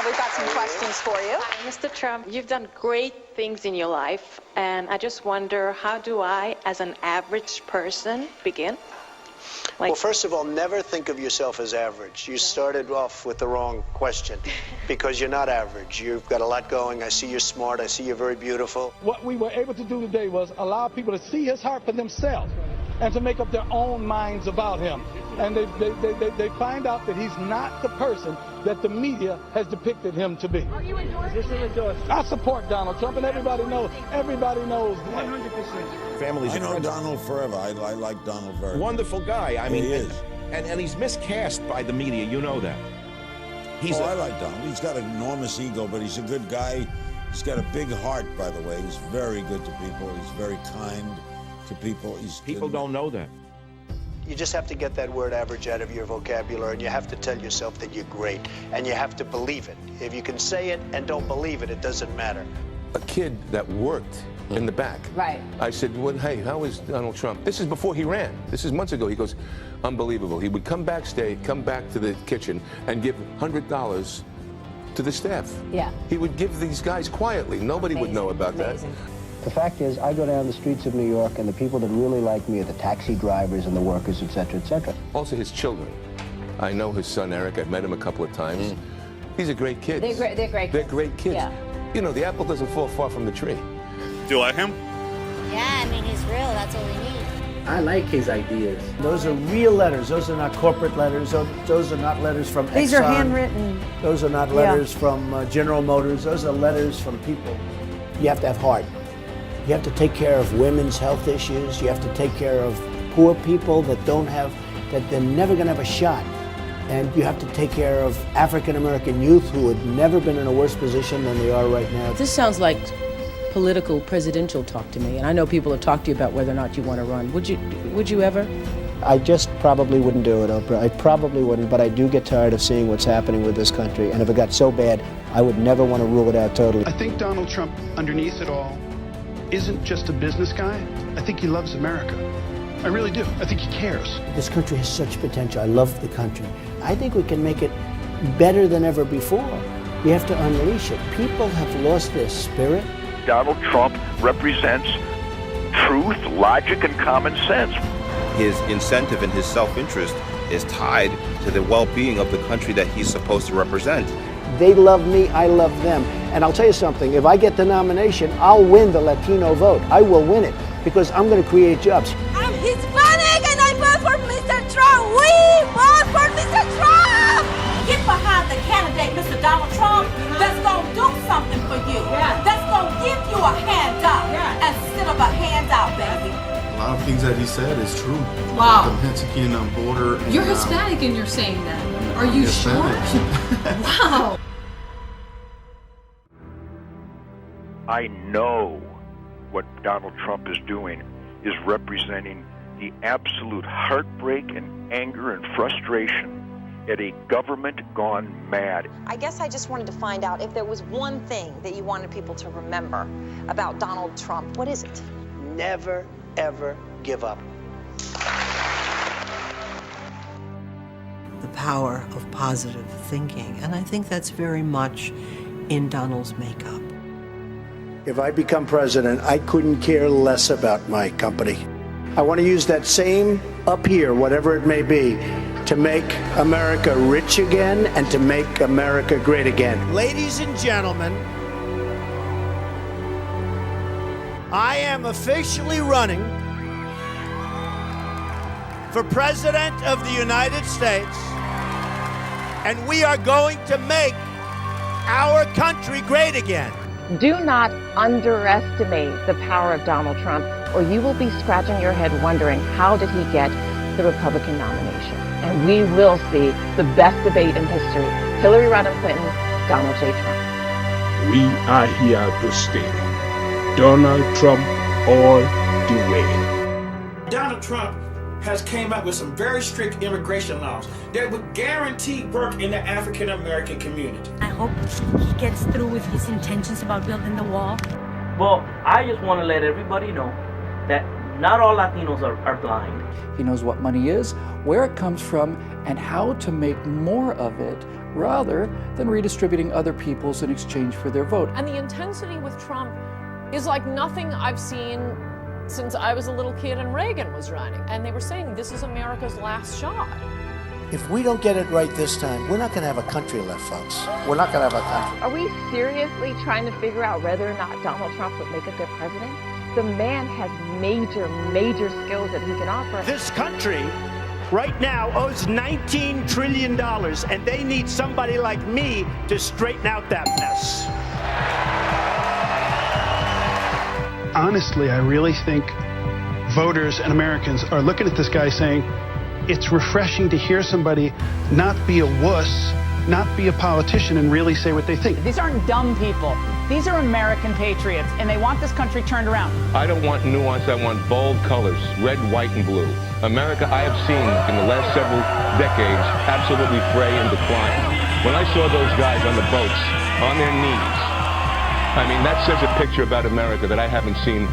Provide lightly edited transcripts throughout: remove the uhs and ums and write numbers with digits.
we've got some questions for you. Hi, Mr. Trump, you've done great things in your life, and I just wonder, how do I, as an average person, begin? Well, first of all, never think of yourself as average. You started off with the wrong question because you're not average. You've got a lot going. I see you're smart. I see you're very beautiful. What we were able to do today was allow people to see his heart for themselves and to make up their own minds about him. And they find out that he's not the person that the media has depicted him to be. Are you endorsing? I support Donald Trump, and everybody knows that. 100%. Families, I know Donald forever. I like Donald very much. Wonderful guy. I mean, he is. And he's miscast by the media. You know that. I like Donald. He's got an enormous ego, but he's a good guy. He's got a big heart, by the way. He's very good to people. He's very kind to people. People don't know that. You just have to get that word average out of your vocabulary, and you have to tell yourself that you're great, and you have to believe it. If you can say it and don't believe it, it doesn't matter. A kid that worked in the back. Right. I said, well, hey, how is Donald Trump? This is before he ran. This is months ago. He goes, unbelievable. He would come back to the kitchen and give $100 to the staff. Yeah. He would give these guys quietly. Nobody would know about that. The fact is, I go down the streets of New York, and the people that really like me are the taxi drivers and the workers, et cetera, et cetera. Also, his children. I know his son, Eric. I've met him a couple of times. He's a great kid. They're great kids. They're great kids. Yeah. You know, the apple doesn't fall far from the tree. Do you like him? Yeah, I mean, he's real. That's all we need. I like his ideas. Those are real letters. Those are not corporate letters. Those are not letters from Exxon. These are handwritten. Those are not letters from General Motors. Those are letters from people. You have to have heart. You have to take care of women's health issues. You have to take care of poor people that they're never going to have a shot. And you have to take care of African-American youth who had never been in a worse position than they are right now. This sounds like political presidential talk to me, and I know people have talked to you about whether or not you want to run. Would you ever? I just probably wouldn't do it, Oprah. I probably wouldn't, but I do get tired of seeing what's happening with this country. And if it got so bad, I would never want to rule it out totally. I think Donald Trump, underneath it all, isn't just a business guy. I think he loves America. I really do. I think he cares. This country has such potential. I love the country. I think we can make it better than ever before. We have to unleash it. People have lost their spirit. Donald Trump represents truth, logic, and common sense. His incentive and his self-interest is tied to the well-being of the country that he's supposed to represent. They love me, I love them. And I'll tell you something, if I get the nomination, I'll win the Latino vote. I will win it because I'm going to create jobs. I'm Hispanic and I vote for Mr. Trump. We vote for Mr. Trump. Get behind the candidate, Mr. Donald Trump, that's going to do something for you. Yeah. That's going to give you a handout instead of a handout, baby. A lot of things that he said is true. Wow. The Mexican border. And, you're Hispanic and you're saying that. Are you sure? Wow. I know what Donald Trump is doing is representing the absolute heartbreak and anger and frustration at a government gone mad. I guess I just wanted to find out if there was one thing that you wanted people to remember about Donald Trump. What is it? Never, ever give up. The power of positive thinking, and I think that's very much in Donald's makeup. If I become president, I couldn't care less about my company. I want to use that same up here, whatever it may be, to make America rich again and to make America great again. Ladies and gentlemen, I am officially running for President of the United States, and we are going to make our country great again. Do not underestimate the power of Donald Trump, or you will be scratching your head wondering, how did he get the Republican nomination? And we will see the best debate in history. Hillary Rodham Clinton, Donald J. Trump. We are here to stay. Donald Trump all the way. Donald Trump has came up with some very strict immigration laws that would guarantee work in the African-American community. I hope he gets through with his intentions about building the wall. Well, I just want to let everybody know that Not all Latinos are blind. He knows what money is, where it comes from, and how to make more of it rather than redistributing other people's in exchange for their vote. And the intensity with Trump is like nothing I've seen since I was a little kid and Reagan was running. And they were saying this is America's last shot. If we don't get it right this time, we're not going to have a country left, folks. We're not going to have a country. Are we seriously trying to figure out whether or not Donald Trump would make a good president? The man has major skills that he can offer. This country right now owes $19 trillion, and they need somebody like me to straighten out that mess. Honestly, I really think voters and Americans are looking at this guy saying, it's refreshing to hear somebody not be a wuss, not be a politician, and really say what they think. These aren't dumb people. These are American patriots, and they want this country turned around. I don't want nuance. I want bold colors, red, white, and blue. America, I have seen in the last several decades, absolutely fray and decline. When I saw those guys on the boats, on their knees, I mean, that says a picture about America that I haven't seen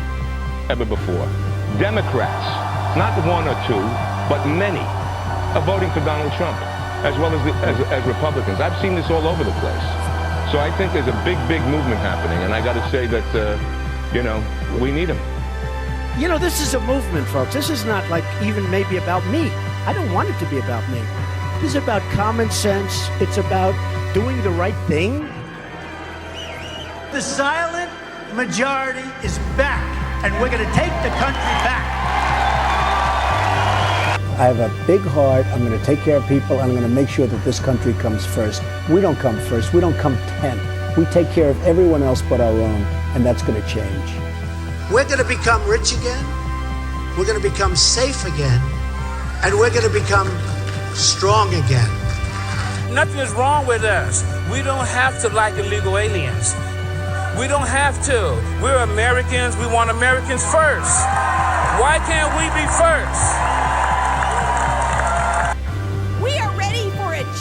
ever before. Democrats, not one or two, but many, are voting for Donald Trump, as well as Republicans. I've seen this all over the place. So I think there's a big movement happening, and I got to say that, we need him. You know, this is a movement, folks. This is not like even maybe about me. I don't want it to be about me. This is about common sense. It's about doing the right thing. The silent majority is back, and we're going to take the country back. I have a big heart. I'm going to take care of people. I'm going to make sure that this country comes first. We don't come first. We don't come 10th. We take care of everyone else but our own, and that's going to change. We're going to become rich again. We're going to become safe again. And we're going to become strong again. Nothing is wrong with us. We don't have to like illegal aliens. We don't have to. We're Americans. We want Americans first. Why can't we be first?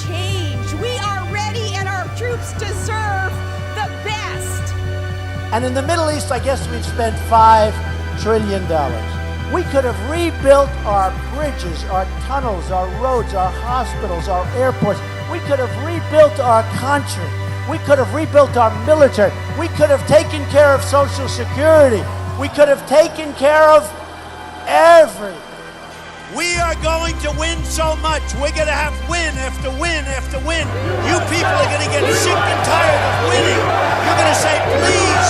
Change. We are ready, and our troops deserve the best. And in the Middle East, I guess we've spent $5 trillion. We could have rebuilt our bridges, our tunnels, our roads, our hospitals, our airports. We could have rebuilt our country. We could have rebuilt our military. We could have taken care of Social Security. We could have taken care of everything. We are going to win so much. We're going to have win after win after win. You people are going to get sick and tired of winning. You're going to say, please,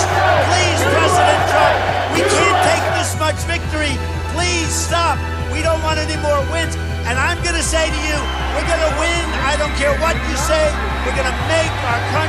please, President Trump, we can't take this much victory. Please stop. We don't want any more wins. And I'm going to say to you, we're going to win. I don't care what you say. We're going to make our country